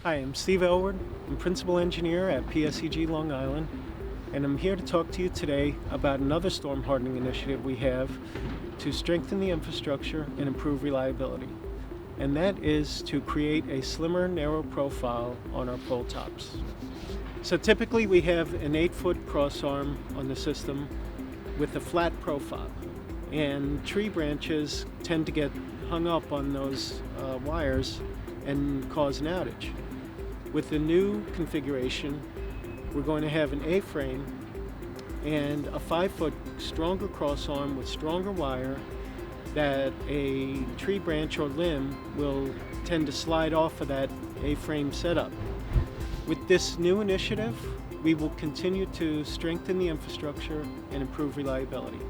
Hi, I'm Steve Elward. I'm Principal Engineer at PSEG Long Island, and I'm here to talk to you today about another storm hardening initiative we have to strengthen the infrastructure and improve reliability. And that is to create a slimmer, narrow profile on our pole tops. So typically we have an 8-foot cross arm on the system with a flat profile, and tree branches tend to get hung up on those wires and cause an outage. With the new configuration, we're going to have an A-frame and a 5-foot stronger cross arm with stronger wire that a tree branch or limb will tend to slide off of that A-frame setup. With this new initiative, we will continue to strengthen the infrastructure and improve reliability.